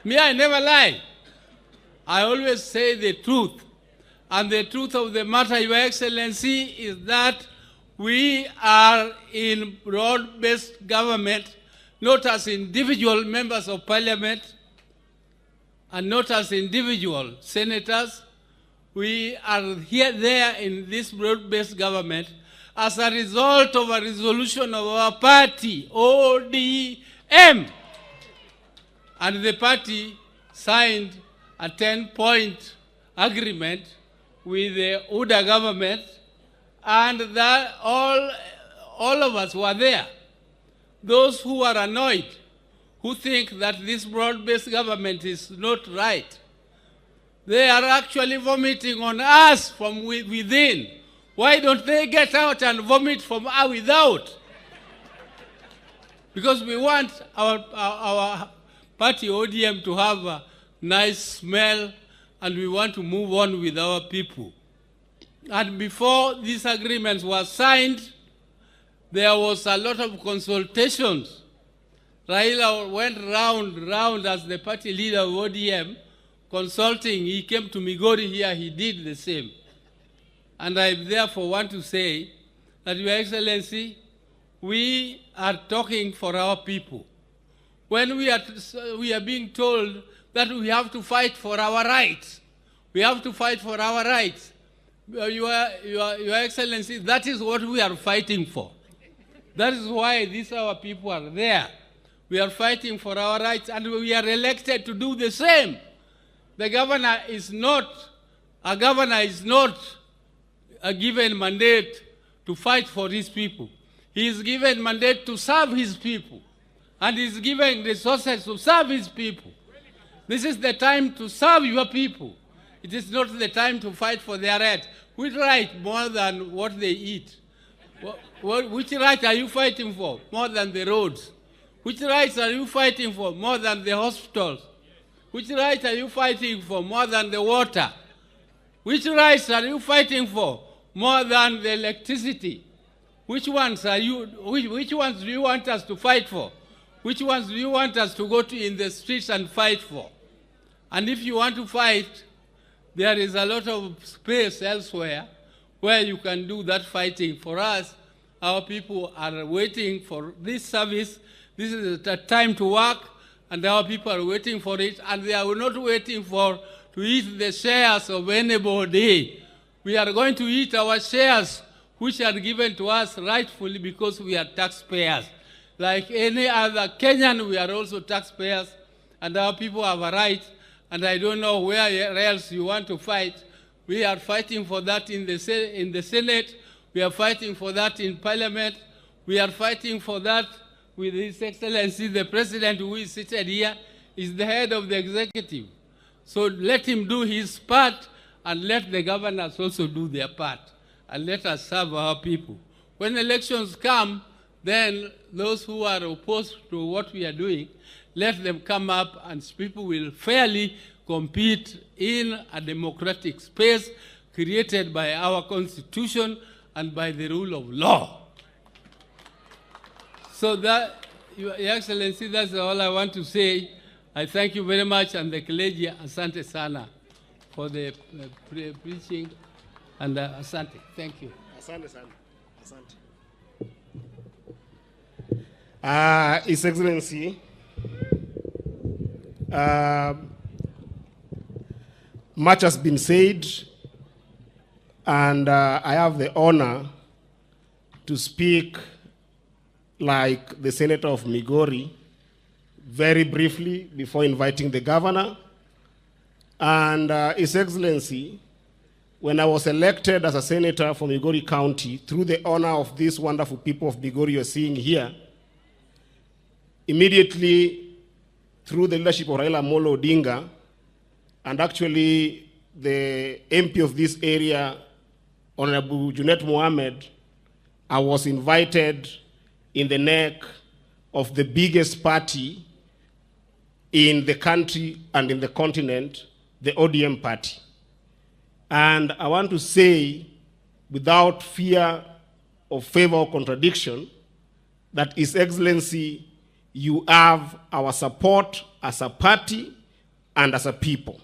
Me, I never lie. I always say the truth. And the truth of the matter, Your Excellency, is that we are in broad-based government, not as individual members of parliament, and not as individual senators. We are there in this broad-based government as a result of a resolution of our party, ODM. And the party signed a 10-point agreement with the UDA government, and that all of us were there. Those who are annoyed, who think that this broad-based government is not right, they are actually vomiting on us from within. Why don't they get out and vomit from without? Because we want our party ODM to have a nice smell, and we want to move on with our people. And before these agreements were signed, there was a lot of consultations. Raila went round as the party leader of ODM, consulting. He came to Migori here, he did the same. And I therefore want to say that, Your Excellency, we are talking for our people. When we are being told that we have to fight for our rights, we have to fight for our rights. Your Excellency, that is what we are fighting for. That is why these our people are there. We are fighting for our rights, and we are elected to do the same. The governor is not a given mandate to fight for his people. He is given mandate to serve his people, and he is given resources to serve his people. This is the time to serve your people. It is not the time to fight for their rights. Which right more than what they eat? Which right are you fighting for more than the roads? Which rights are you fighting for more than the hospitals? Which rights are you fighting for more than the water? Which rights are you fighting for more than the electricity? Which ones do you want us to fight for? Which ones do you want us to go to in the streets and fight for? And if you want to fight, there is a lot of space elsewhere where you can do that fighting. For us, our people are waiting for this service. This is the time to work, and our people are waiting for it, and they are not waiting to eat the shares of anybody. We are going to eat our shares, which are given to us rightfully because we are taxpayers. Like any other Kenyan, we are also taxpayers, and our people have a right, and I don't know where else you want to fight. We are fighting for that in the Senate. We are fighting for that in Parliament. We are fighting for that with His Excellency, the President, who is seated here, is the head of the executive. So let him do his part, and let the governors also do their part, and let us serve our people. When elections come, then those who are opposed to what we are doing, let them come up, and people will fairly compete in a democratic space created by our Constitution and by the rule of law. So that, Your Excellency, that's all I want to say. I thank you very much, and the clergy, asante sana, for the preaching, and asante. Thank you. Asante sana. Asante. His Excellency, much has been said, and I have the honor to speak like the Senator of Migori, very briefly before inviting the governor. And His Excellency, when I was elected as a senator from Migori County, through the honor of these wonderful people of Migori you're seeing here, immediately through the leadership of Raila Amolo Odinga, and actually the MP of this area, Honorable Junet Mohamed, I was invited in the neck of the biggest party in the country and in the continent, the ODM party. And I want to say, without fear of favor or contradiction, that His Excellency, you have our support as a party, and as a people.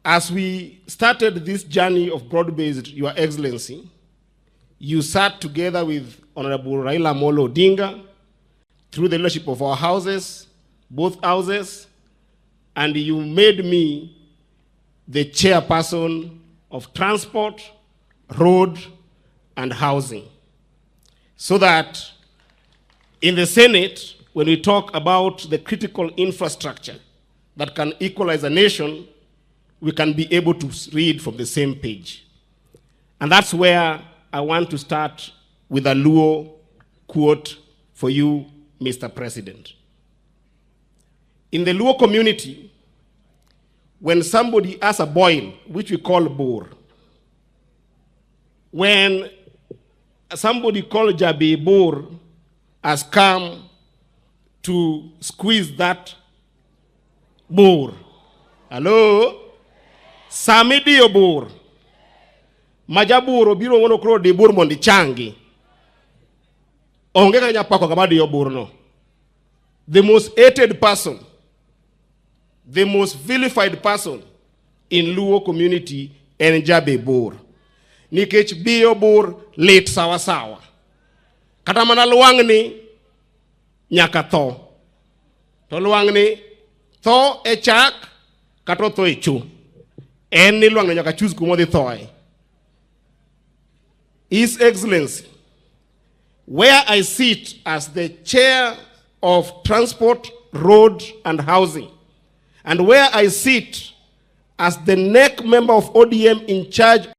As we started this journey of broad-based, Your Excellency, you sat together with Honorable Raila Amolo Odinga through the leadership of our houses, both houses, and you made me the chairperson of transport, road, and housing. So that in the Senate, when we talk about the critical infrastructure that can equalize a nation, we can be able to read from the same page. And that's where I want to start with a Luo quote for you, Mr. President. In the Luo community, when somebody has a boil, which we call bor, when somebody called Jabi Bor has come to squeeze that bor, hello? Samidi Obur. Majaburo biro wono kro de bur mondi changi. Onge kanya pako kamadi yobur no. The most hated person, the most vilified person in Luo community en Jabe Bor. Nikech biyo bur lit sawa sawa. Kata mana luang ni nyaka tho. To luang ni tho e chak kato tho e chu. Any long na nyaka choose kumodi thoy. His Excellency, where I sit as the chair of transport, road, and housing, and where I sit as the NEC member of ODM in charge